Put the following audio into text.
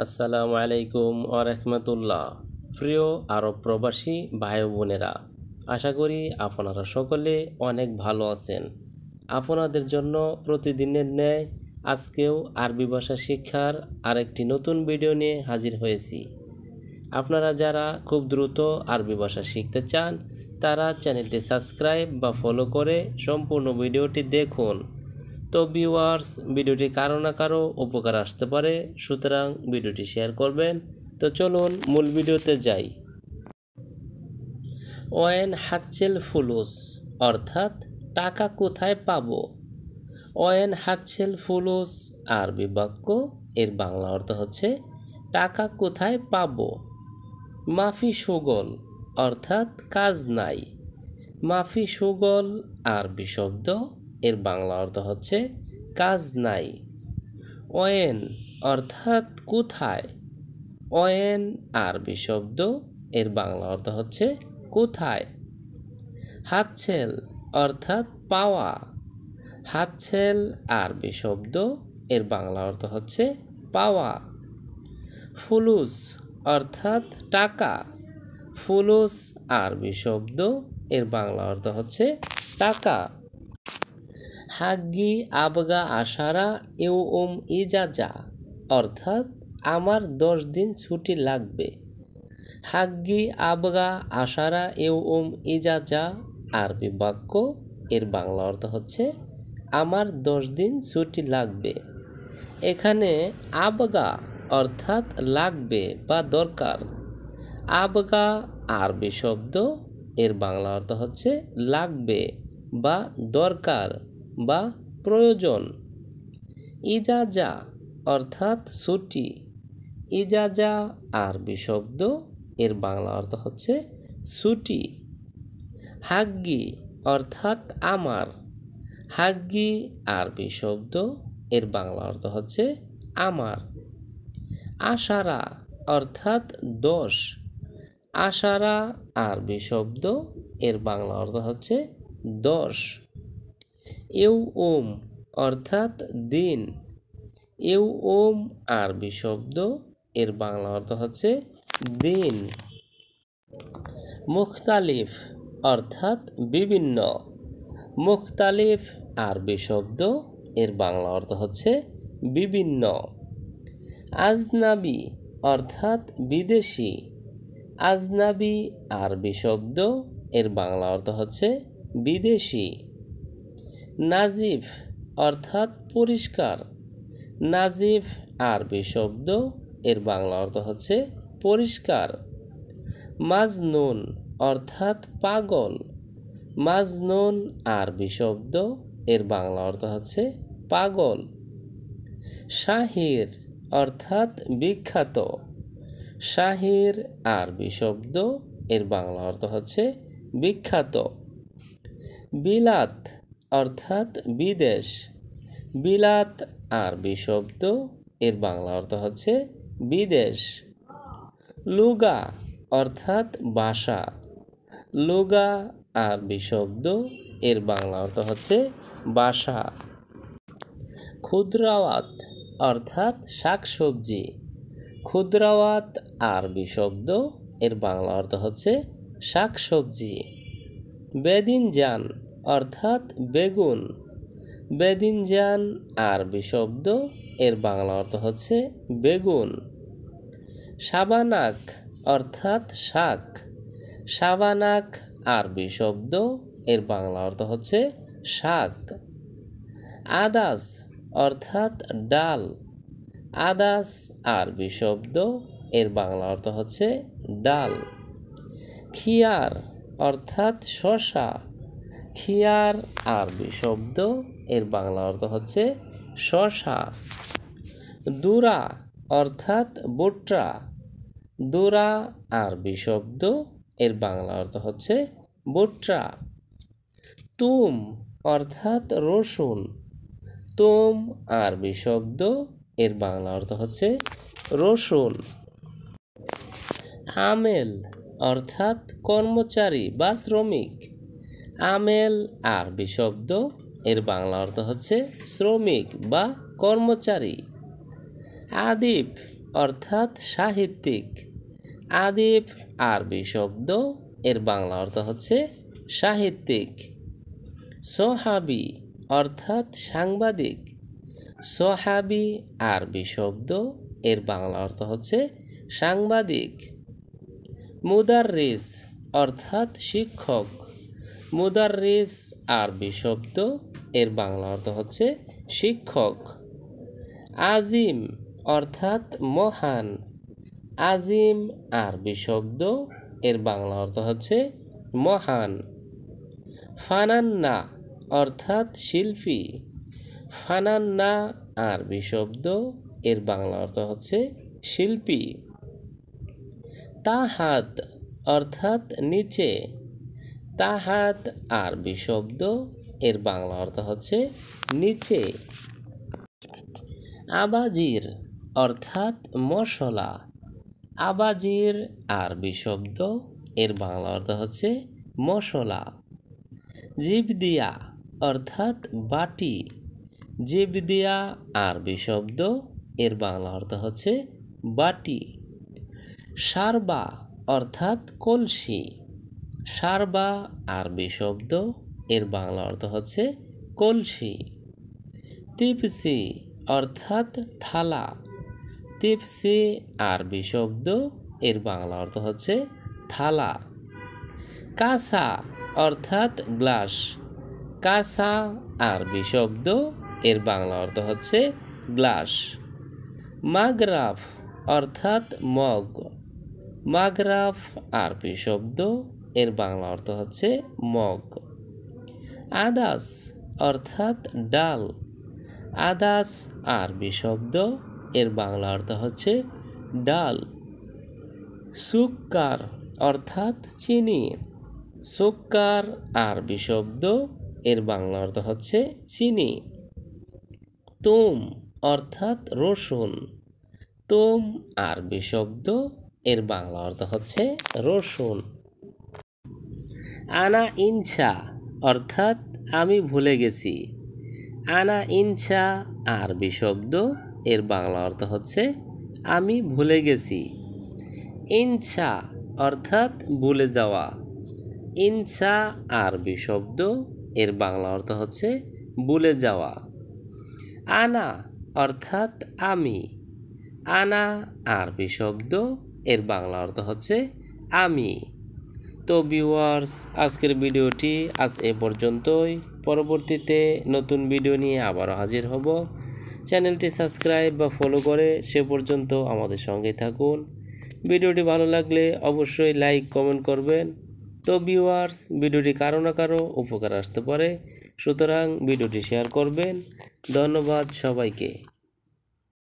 আসসালামু আলাইকুম ওয়া রাহমাতুল্লাহ। প্রিয় আরব প্রবাসী ভাই বোনেরা, আশা করি আপনারা সকলে অনেক ভালো আছেন। আপনাদের জন্য প্রতিদিনের ন্যায় আজকেও আরবি ভাষা শিক্ষার আরেকটি নতুন ভিডিও নিয়ে হাজির হয়েছি। আপনারা যারা খুব দ্রুত আরবি ভাষা শিখতে চান তারা চ্যানেলটি সাবস্ক্রাইব বা ফলো করে সম্পূর্ণ ভিডিওটি দেখুন। তো ভিউয়ার্স, ভিডিওটি কারো না কারো উপকার আসতে পারে, সুতরাং ভিডিওটি শেয়ার করবেন। তো চলুন মূল ভিডিওতে যাই। ওয়েন হাচ্ছেল ফুলুস অর্থাৎ টাকা কোথায় পাবো। ওয়েন হাচ্ছেল ফুলুস আরবি বাক্য, এর বাংলা অর্থ হচ্ছে টাকা কোথায় পাবো। মাফি সুগল অর্থাৎ কাজ নাই। মাফি সুগল আরবি শব্দ, এর বাংলা অর্থ হচ্ছে কাজ নাই। ওয়েন অর্থাৎ কোথায়। ওয়েন আরবি শব্দ, এর বাংলা অর্থ হচ্ছে কোথায়। হাতছেল অর্থাৎ পাওয়া। হাতছেল আরবি শব্দ, এর বাংলা অর্থ হচ্ছে পাওয়া। ফুলুস অর্থাৎ টাকা। ফুলুস আরবি শব্দ, এর বাংলা অর্থ হচ্ছে টাকা। হাগ্গি আবগা আশারা ইজাজা অর্থাৎ আমার 10 দিন ছুটি লাগবে। হাগ্গি আবগা আশারা ইজাজা আরবি বাক্য, এর বাংলা অর্থ হচ্ছে আমার 10 দিন ছুটি লাগবে। এখানে আবগা অর্থাৎ লাগবে বা দরকার। আবগা আরবি শব্দ, এর বাংলা অর্থ হচ্ছে লাগবে বা দরকার বা প্রয়োজন। ইজাজা অর্থাৎ ছুটি। ইজাজা আরবি শব্দ, এর বাংলা অর্থ হচ্ছে ছুটি। হাগ্গি অর্থাৎ আমার। হাগ্গি আরবি শব্দ, এর বাংলা অর্থ হচ্ছে আমার। আশারা অর্থাৎ 10। আশারা আরবি শব্দ, এর বাংলা অর্থ হচ্ছে 10। অর্থাৎ দিন। আরবি শব্দ, এর বাংলা অর্থ হচ্ছে দিন। মুখতালিফ অর্থাৎ বিভিন্ন। মুখতালিফ আরবি শব্দ, এর বাংলা অর্থ হচ্ছে বিভিন্ন। আজনাবি অর্থাৎ বিদেশি। আজনাবি আরবি শব্দ, এর বাংলা অর্থ হচ্ছে বিদেশি। নাজিফ অর্থাৎ পরিষ্কার। নাজিফ আরবি শব্দ, এর বাংলা অর্থ হচ্ছে পরিষ্কার। মাজনুন অর্থাৎ পাগল। মাজনুন আরবি শব্দ, এর বাংলা অর্থ হচ্ছে পাগল। শাহির অর্থাৎ বিখ্যাত। শাহির আরবি শব্দ, এর বাংলা অর্থ হচ্ছে বিখ্যাত। বিলাত অর্থাৎ বিদেশ। বিলাত আরবি শব্দ, এর বাংলা অর্থ হচ্ছে বিদেশ। লুগা অর্থাৎ ভাষা। লুগা আরবি শব্দ, এর বাংলা অর্থ হচ্ছে ভাষা। খুদ্রাওয়াত অর্থাৎ শাকসবজি। খুদ্রাওয়াত আরবি শব্দ, এর বাংলা অর্থ হচ্ছে শাকসবজি। বেদিনজান অর্থাৎ বেগুন। বেদিনজান আরবি শব্দ, এর বাংলা অর্থ হচ্ছে বেগুন। সাবানাক অর্থাৎ শাক। সাবানাক আরবি শব্দ, এর বাংলা অর্থ হচ্ছে শাক। আদাস অর্থাৎ ডাল। আদাস আরবি শব্দ, এর বাংলা অর্থ হচ্ছে ডাল। খিয়ার অর্থাৎ শসা। খিয়ার আরবি শব্দ, এর বাংলা অর্থ হচ্ছে শসা। দুরা অর্থাৎ ভুট্টা। দুরা আরবি শব্দ, এর বাংলা অর্থ হচ্ছে ভুট্টা। তুম অর্থাৎ রসুন। তুম আরবি শব্দ, এর বাংলা অর্থ হচ্ছে রসুন। আমেল অর্থাৎ কর্মচারী বা শ্রমিক। আমেল আরবি শব্দ, এর বাংলা অর্থ হচ্ছে শ্রমিক বা কর্মচারী। আদিব অর্থাৎ সাহিত্যিক। আদিব আরবি শব্দ, এর বাংলা অর্থ হচ্ছে সাহিত্যিক। সোহাবি অর্থাৎ সাংবাদিক। সোহাবি আরবি শব্দ, এর বাংলা অর্থ হচ্ছে সাংবাদিক। মুদাররিস অর্থাৎ শিক্ষক। মুদাররিস আরবি শব্দ, এর বাংলা অর্থ হচ্ছে শিক্ষক। আজিম অর্থাৎ মহান। আজিম আরবি শব্দ, এর বাংলা অর্থ হচ্ছে মহান। ফানান্না অর্থাৎ শিল্পী। ফানান্না আরবি শব্দ, এর বাংলা অর্থ হচ্ছে শিল্পী। তাহাত অর্থাৎ নিচে। তাহাত আরবি শব্দ, এর বাংলা অর্থ হচ্ছে নিচে। আবাজির অর্থাৎ মশলা। আবাজির আরবি শব্দ, এর বাংলা অর্থ হচ্ছে মশলা। জিবদিয়া অর্থাৎ বাটি। জিবদিয়া আরবি শব্দ, এর বাংলা অর্থ হচ্ছে বাটি। সারবা অর্থাৎ কলসি। সারবা আরবি শব্দ, এর বাংলা অর্থ হচ্ছে কলসি। তিপসি অর্থাৎ থালা। তিপসি আরবি শব্দ, এর বাংলা অর্থ হচ্ছে থালা। কাসা অর্থাৎ গ্লাস। কাসা আরবি শব্দ, এর বাংলা অর্থ হচ্ছে গ্লাস। মাগরাফ অর্থাৎ মগ। মাগরাফ আরবি শব্দ, এর বাংলা অর্থ হচ্ছে মগ। আদাস অর্থাৎ ডাল। আদাস আরবি শব্দ, এর বাংলা অর্থ হচ্ছে ডাল। সুক্কার অর্থাৎ চিনি। সুক্কার আরবি শব্দ, এর বাংলা অর্থ হচ্ছে চিনি। তুম অর্থাৎ রসুন। তুম আরবি শব্দ, এর বাংলা অর্থ হচ্ছে রসুন। আনা ইনছা অর্থাৎ আমি ভুলে গেছি। আনা ইনছা আরবি শব্দ, এর বাংলা অর্থ হচ্ছে আমি ভুলে গেছি। ইনছা অর্থাৎ ভুলে যাওয়া। ইনছা আরবি শব্দ, এর বাংলা অর্থ হচ্ছে ভুলে যাওয়া। আনা অর্থাৎ আমি। আনা আরবি শব্দ, এর বাংলা অর্থ হচ্ছে আমি। তো ভিউয়ার্স, আজকের ভিডিওটি আজ এ পর্যন্তই। পরবর্তীতে নতুন ভিডিও নিয়ে আবারও হাজির হব। চ্যানেলটি সাবস্ক্রাইব বা ফলো করে সে পর্যন্ত আমাদের সঙ্গে থাকুন। ভিডিওটি ভালো লাগলে অবশ্যই লাইক কমেন্ট করবেন। তো ভিউয়ার্স, ভিডিওটি কারো না কারো উপকার আসতে পারে, সুতরাং ভিডিওটি শেয়ার করবেন। ধন্যবাদ সবাইকে।